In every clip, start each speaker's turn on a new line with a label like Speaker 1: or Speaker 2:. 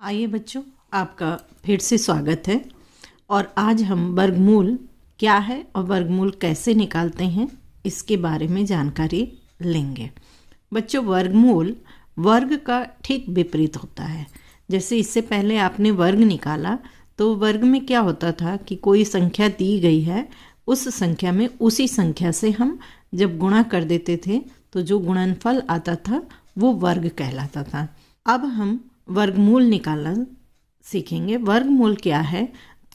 Speaker 1: आइए बच्चों, आपका फिर से स्वागत है। और आज हम वर्गमूल क्या है और वर्गमूल कैसे निकालते हैं इसके बारे में जानकारी लेंगे। बच्चों, वर्गमूल वर्ग का ठीक विपरीत होता है। जैसे इससे पहले आपने वर्ग निकाला तो वर्ग में क्या होता था कि कोई संख्या दी गई है, उस संख्या में उसी संख्या से हम जब गुणा कर देते थे तो जो गुणनफल आता था वो वर्ग कहलाता था। अब हम वर्गमूल निकालना सीखेंगे। वर्गमूल क्या है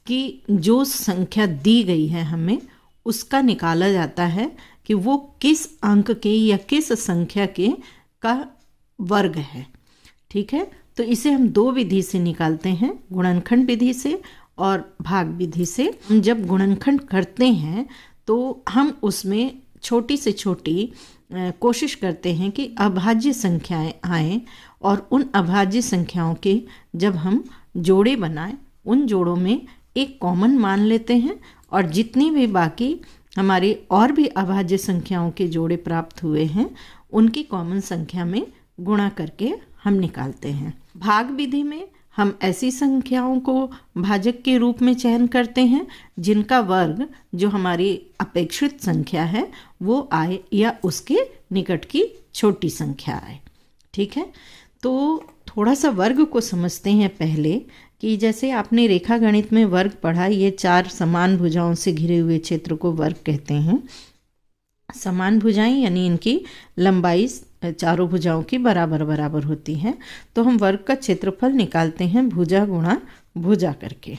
Speaker 1: कि जो संख्या दी गई है हमें उसका निकाला जाता है कि वो किस अंक के या किस संख्या के का वर्ग है। ठीक है, तो इसे हम दो विधि से निकालते हैं, गुणनखंड विधि से और भाग विधि से। जब गुणनखंड करते हैं तो हम उसमें छोटी से छोटी कोशिश करते हैं कि अभाज्य संख्याएं आएँ और उन अभाज्य संख्याओं के जब हम जोड़े बनाएं उन जोड़ों में एक कॉमन मान लेते हैं और जितनी भी बाकी हमारी और भी अभाज्य संख्याओं के जोड़े प्राप्त हुए हैं उनकी कॉमन संख्या में गुणा करके हम निकालते हैं। भाग विधि में हम ऐसी संख्याओं को भाजक के रूप में चयन करते हैं जिनका वर्ग जो हमारी अपेक्षित संख्या है वो आए या उसके निकट की छोटी संख्या आए। ठीक है, तो थोड़ा सा वर्ग को समझते हैं पहले कि जैसे आपने रेखा गणित में वर्ग पढ़ा, ये चार समान भुजाओं से घिरे हुए क्षेत्र को वर्ग कहते हैं। समान भुजाएं यानी इनकी लंबाई चारों भुजाओं की बराबर बराबर होती है। तो हम वर्ग का क्षेत्रफल निकालते हैं भुजा गुणा भुजा करके।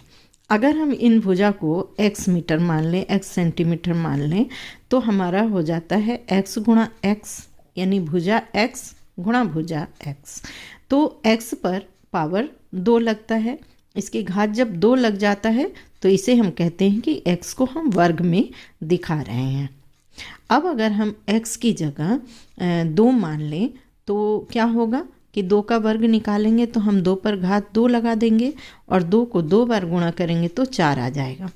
Speaker 1: अगर हम इन भुजा को x मीटर मान लें, x सेंटीमीटर मान लें, तो हमारा हो जाता है x गुणा x, यानी भुजा x गुणा भुजा x। तो x पर पावर 2 लगता है, इसकी घात जब 2 लग जाता है तो इसे हम कहते हैं कि x को हम वर्ग में दिखा रहे हैं। अब अगर हम x की जगह 2 मान लें तो क्या होगा कि 2 का वर्ग निकालेंगे तो हम 2 पर घात 2 लगा देंगे और 2 को 2 बार गुणा करेंगे तो 4 आ जाएगा।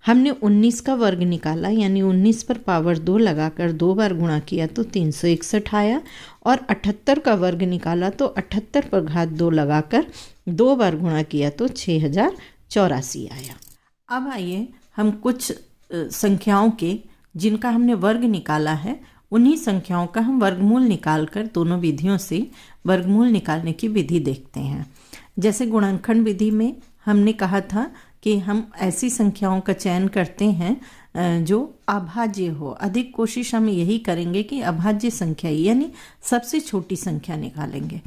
Speaker 1: हमने 19 का वर्ग निकाला यानी 19 पर पावर 2 लगाकर 2 बार गुणा किया तो 361 आया और 78 का वर्ग निकाला तो 78 पर घात 2 लगाकर 2 बार गुणा किया तो 6084 आया। अब आइए हम कुछ संख्याओं के जिनका हमने वर्ग निकाला है उन्हीं संख्याओं का हम वर्गमूल निकालकर दोनों विधियों से वर्गमूल निकालने की विधि देखते हैं। जैसे गुणनखंड विधि में हमने कहा था कि हम ऐसी संख्याओं का चयन करते हैं जो अभाज्य हो। अधिक कोशिश हम यही करेंगे कि अभाज्य संख्या यानी सबसे छोटी संख्या निकालेंगे।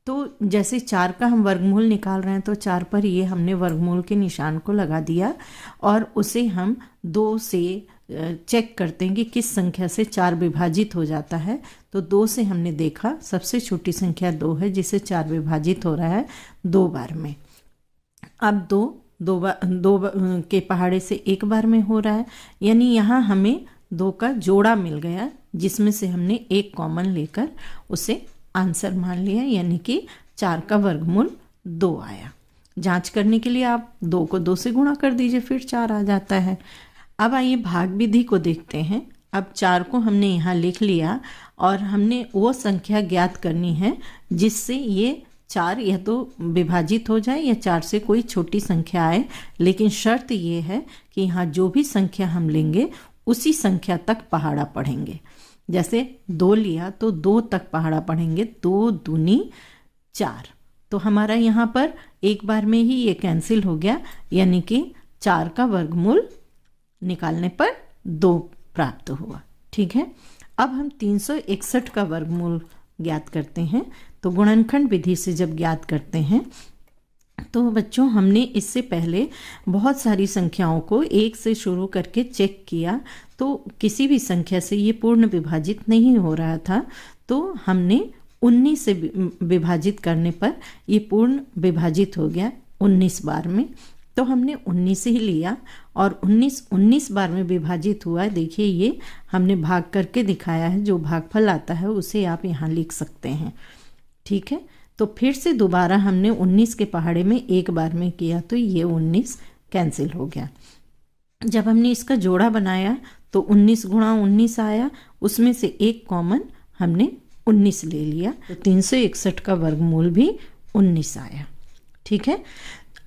Speaker 1: तो जैसे 4 का हम वर्गमूल निकाल रहे हैं तो 4 पर ये हमने वर्गमूल के निशान को लगा दिया और उसे हम 2 से चेक करते हैं कि किस संख्या से 4 विभाजित हो जाता है। तो 2 से हमने देखा सबसे छोटी संख्या 2 है जिसे 4 विभाजित हो रहा है 2 बार में। अब 2 के पहाड़े से 1 बार में हो रहा है, यानी यहाँ हमें 2 का जोड़ा मिल गया जिसमें से हमने एक कॉमन लेकर उसे आंसर मान लिया, यानी कि 4 का वर्गमूल 2 आया। जांच करने के लिए आप 2 को 2 से गुणा कर दीजिए, फिर 4 आ जाता है। अब आइए भाग विधि को देखते हैं। अब 4 को हमने यहाँ लिख लिया और हमने वो संख्या ज्ञात करनी है जिससे ये 4 या तो विभाजित हो जाए या 4 से कोई छोटी संख्या आए, लेकिन शर्त ये है कि यहाँ जो भी संख्या हम लेंगे उसी संख्या तक पहाड़ा पढ़ेंगे। जैसे 2 लिया तो 2 तक पहाड़ा पढ़ेंगे, 2 दूनी 4। तो हमारा यहाँ पर एक बार में ही ये कैंसिल हो गया, यानी कि 4 का वर्गमूल निकालने पर 2 प्राप्त हुआ। ठीक है, अब हम 361 का वर्गमूल ज्ञात करते हैं। तो गुणनखंड विधि से जब ज्ञात करते हैं तो बच्चों हमने इससे पहले बहुत सारी संख्याओं को 1 से शुरू करके चेक किया तो किसी भी संख्या से ये पूर्ण विभाजित नहीं हो रहा था। तो हमने 19 से विभाजित करने पर ये पूर्ण विभाजित हो गया 19 बार में। तो हमने 19 ही लिया और 19 बार में विभाजित हुआ। देखिए ये हमने भाग करके दिखाया है, जो भागफल आता है उसे आप यहाँ लिख सकते हैं। ठीक है, तो फिर से दोबारा हमने 19 के पहाड़े में एक बार में किया तो ये 19 कैंसिल हो गया। जब हमने इसका जोड़ा बनाया तो 19 गुणा 19 आया, उसमें से एक कॉमन हमने 19 ले लिया तो 361 का वर्गमूल भी 19 आया। ठीक है।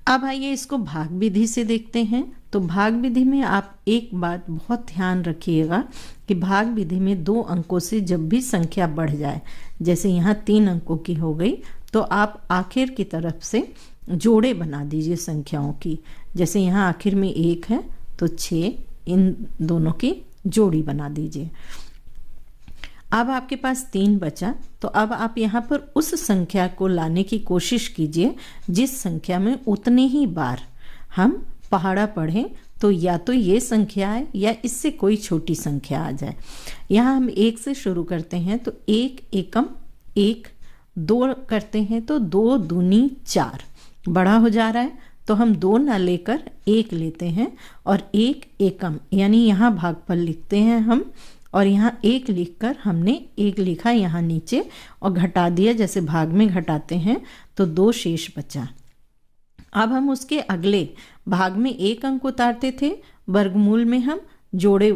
Speaker 1: अब आइए इसको भाग विधि से देखते हैं। तो भाग विधि में आप एक बात बहुत ध्यान रखिएगा कि भाग विधि में 2 अंकों से जब भी संख्या बढ़ जाए, जैसे यहाँ 3 अंकों की हो गई, तो आप आखिर की तरफ से जोड़े बना दीजिए संख्याओं की। जैसे यहाँ आखिर में 1 है तो 6, इन दोनों की जोड़ी बना दीजिए। अब आपके पास 3 बचा, तो अब आप यहाँ पर उस संख्या को लाने की कोशिश कीजिए जिस संख्या में उतने ही बार हम पहाड़ा पढ़ें। तो या तो ये संख्या है या इससे कोई छोटी संख्या आ जाए। यहाँ हम 1 से शुरू करते हैं, तो 1 एकम 1, 2 करते हैं तो 2 दूनी 4, बड़ा हो जा रहा है तो हम 2 ना लेकर 1 लेते हैं और 1 एकम, यानी यहाँ भागफल लिखते हैं हम, और यहाँ 1 लिखकर हमने 1 लिखा यहाँ नीचे और घटा दिया, जैसे भाग में घटाते हैं, तो 2 शेष बचा। अब हम उसके अगले भाग में 1 अंक उतारते थे, वर्गमूल में हम जोड़े,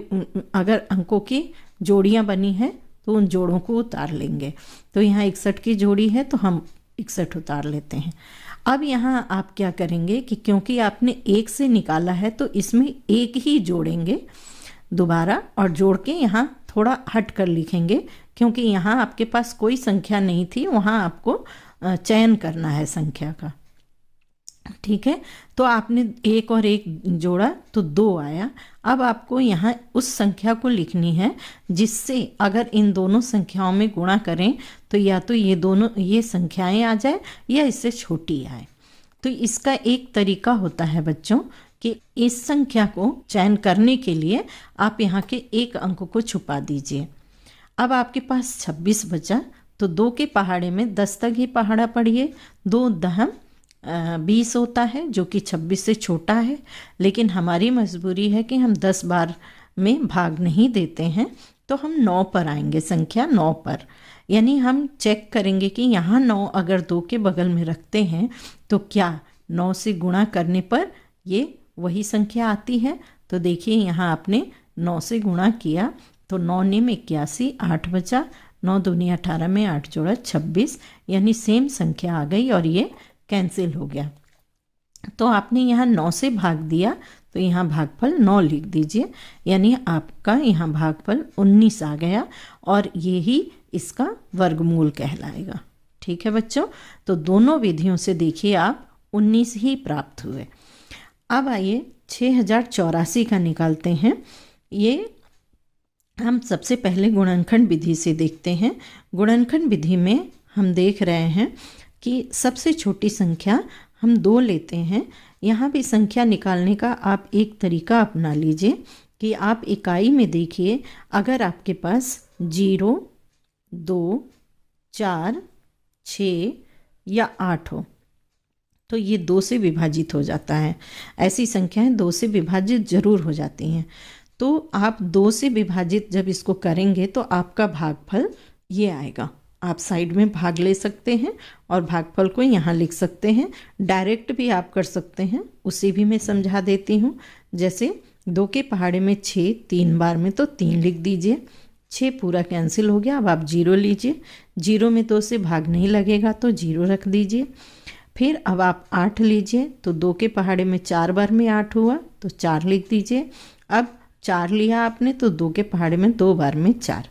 Speaker 1: अगर अंकों की जोड़ियाँ बनी हैं तो उन जोड़ों को उतार लेंगे। तो यहाँ 61 की जोड़ी है तो हम 61 उतार लेते हैं। अब यहाँ आप क्या करेंगे कि क्योंकि आपने 1 से निकाला है तो इसमें 1 ही जोड़ेंगे दोबारा, और जोड़ के यहाँ थोड़ा हट कर लिखेंगे, क्योंकि यहाँ आपके पास कोई संख्या नहीं थी, वहाँ आपको चयन करना है संख्या का। ठीक है, तो आपने 1 और 1 जोड़ा तो 2 आया। अब आपको यहाँ उस संख्या को लिखनी है जिससे अगर इन दोनों संख्याओं में गुणा करें तो या तो ये संख्याएं आ जाए या इससे छोटी आए। तो इसका एक तरीका होता है बच्चों कि इस संख्या को चयन करने के लिए आप यहाँ के 1 अंक को छुपा दीजिए। अब आपके पास 26 बचा, तो 2 के पहाड़े में 10 तक ही पहाड़ा पढ़िए। 2 दहम 20 होता है, जो कि 26 से छोटा है, लेकिन हमारी मजबूरी है कि हम 10 बार में भाग नहीं देते हैं, तो हम 9 पर आएंगे, संख्या 9 पर। यानी हम चेक करेंगे कि यहाँ 9 अगर 2 के बगल में रखते हैं तो क्या 9 से गुणा करने पर ये वही संख्या आती है। तो देखिए यहाँ आपने 9 से गुणा किया तो 9 ने 81, 8 बचा, 9 दूनी 18 में 8 जोड़ा 26, यानी सेम संख्या आ गई और ये कैंसिल हो गया। तो आपने यहाँ 9 से भाग दिया तो यहाँ भागफल 9 लिख दीजिए, यानी आपका यहाँ भागफल 19 आ गया और यही इसका वर्गमूल कहलाएगा। ठीक है बच्चों, तो दोनों विधियों से देखिए आप 19 ही प्राप्त हुए। अब आइए 6084 का निकालते हैं। ये हम सबसे पहले गुणनखंड विधि से देखते हैं। गुणनखंड विधि में हम देख रहे हैं कि सबसे छोटी संख्या हम 2 लेते हैं। यहाँ भी संख्या निकालने का आप एक तरीका अपना लीजिए कि आप इकाई में देखिए, अगर आपके पास 0, 2, 4, 6 या 8 हो तो ये 2 से विभाजित हो जाता है। ऐसी संख्याएं 2 से विभाजित जरूर हो जाती हैं। तो आप 2 से विभाजित जब इसको करेंगे तो आपका भागफल ये आएगा। आप साइड में भाग ले सकते हैं और भागफल को यहाँ लिख सकते हैं। डायरेक्ट भी आप कर सकते हैं, उसे भी मैं समझा देती हूँ। जैसे 2 के पहाड़े में 6 3 बार में तो 3 लिख दीजिए। 6 पूरा कैंसिल हो गया। अब आप 0 लीजिए, 0 में 2 से भाग नहीं लगेगा तो 0 रख दीजिए। फिर अब आप 8 लीजिए, तो 2 के पहाड़े में 4 बार में 8 हुआ तो 4 लिख दीजिए। अब 4 लिया आपने तो 2 के पहाड़े में 2 बार में 4।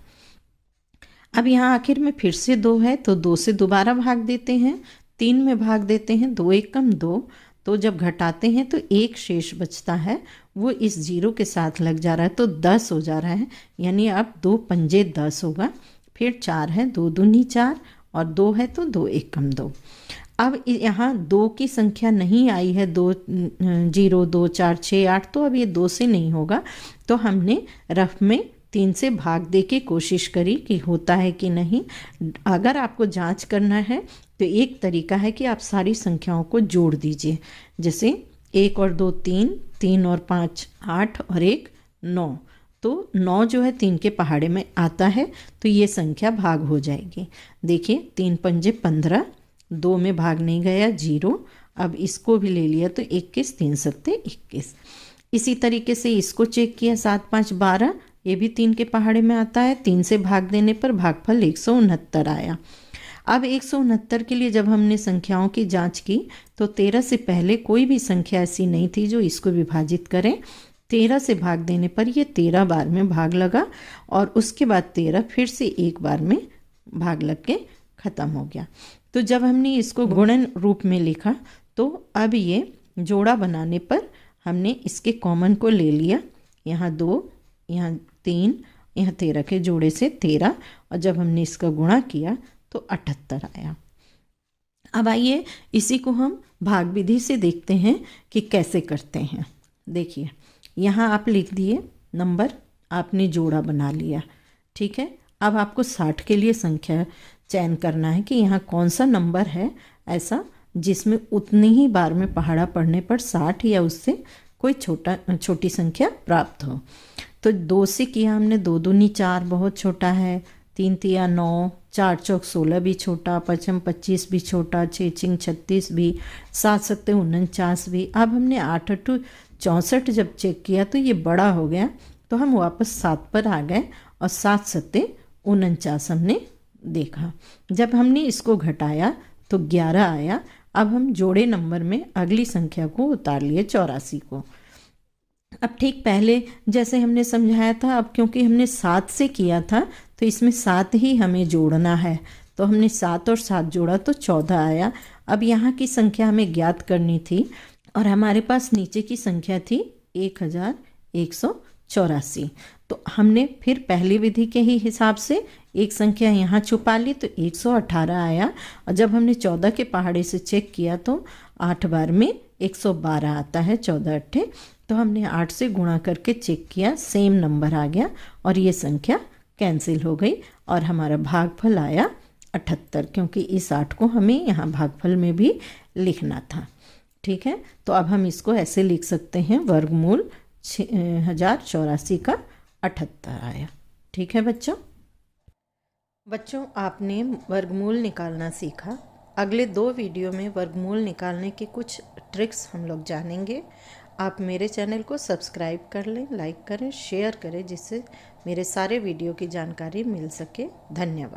Speaker 1: अब यहाँ आखिर में फिर से 2 है तो 2 से दोबारा भाग देते हैं, 3 में भाग देते हैं, 2 एकम 2। तो जब घटाते हैं तो 1 शेष बचता है, वो इस 0 के साथ लग जा रहा है तो 10 हो जा रहा है, यानी अब 2 पंजे 10 होगा। फिर 4 है, 2 दूनी 4 और 2 है तो 2 एकम 2। अब यहाँ 2 की संख्या नहीं आई है, 2 0 2 4 6 8, तो अब ये 2 से नहीं होगा। तो हमने रफ में 3 से भाग दे के कोशिश करी कि होता है कि नहीं। अगर आपको जांच करना है तो एक तरीका है कि आप सारी संख्याओं को जोड़ दीजिए। जैसे 1 और 2 3, 3 और 5 8 और 1 9। तो 9 जो है 3 के पहाड़े में आता है तो ये संख्या भाग हो जाएगी। देखिए 3 पंजे 15, 2 में भाग नहीं गया 0। अब इसको भी ले लिया तो 21, 3 सत्ते 21। इसी तरीके से इसको चेक किया, 7 5 12, ये भी 3 के पहाड़े में आता है। 3 से भाग देने पर भागफल 169 आया। अब 169 के लिए जब हमने संख्याओं की जांच की तो 13 से पहले कोई भी संख्या ऐसी नहीं थी जो इसको विभाजित करें। 13 से भाग देने पर ये 13 बार में भाग लगा और उसके बाद 13 फिर से एक बार में भाग लग के ख़त्म हो गया। तो जब हमने इसको गुणन रूप में लिखा तो अब ये जोड़ा बनाने पर हमने इसके कॉमन को ले लिया। यहाँ 2, यहाँ 3, यहाँ 13 के जोड़े से 13 और जब हमने इसका गुणा किया तो 78 आया। अब आइए इसी को हम भाग विधि से देखते हैं कि कैसे करते हैं। देखिए यहाँ आप लिख दिए नंबर, आपने जोड़ा बना लिया, ठीक है। अब आपको 60 के लिए संख्या चयन करना है कि यहाँ कौन सा नंबर है ऐसा जिसमें उतनी ही बार में पहाड़ा पड़ने पर 60 या उससे कोई छोटी संख्या प्राप्त हो। तो 2 से किया हमने, 2 दूनी 4 बहुत छोटा है, 3 तिया 9, 4 चौक 16 भी छोटा, 5 25 भी छोटा, 6 चिंग 36 भी, 7 सत्ते 49 भी। अब हमने 8 8 64 जब चेक किया तो ये बड़ा हो गया तो हम वापस 7 पर आ गए और 7 सत्ते 49 हमने देखा। जब हमने इसको घटाया तो 11 आया। अब हम जोड़े नंबर में अगली संख्या को उतार लिए 84 को। अब ठीक पहले जैसे हमने समझाया था, अब क्योंकि हमने 7 से किया था तो इसमें 7 ही हमें जोड़ना है, तो हमने 7 और 7 जोड़ा तो 14 आया। अब यहाँ की संख्या हमें ज्ञात करनी थी और हमारे पास नीचे की संख्या थी 1184। तो हमने फिर पहली विधि के ही हिसाब से एक संख्या यहाँ छुपा ली तो 118 आया और जब हमने 14 के पहाड़े से चेक किया तो 8 बार में 112 आता है, 14 8। तो हमने 8 से गुणा करके चेक किया, सेम नंबर आ गया और ये संख्या कैंसिल हो गई और हमारा भागफल आया 78, क्योंकि इस 8 को हमें यहाँ भागफल में भी लिखना था, ठीक है। तो अब हम इसको ऐसे लिख सकते हैं, वर्गमूल 1084 का 78 आया, ठीक है बच्चों। आपने वर्गमूल निकालना सीखा। अगले 2 वीडियो में वर्गमूल निकालने के कुछ ट्रिक्स हम लोग जानेंगे। आप मेरे चैनल को सब्सक्राइब कर लें, लाइक करें, शेयर करें, जिससे मेरे सारे वीडियो की जानकारी मिल सके। धन्यवाद।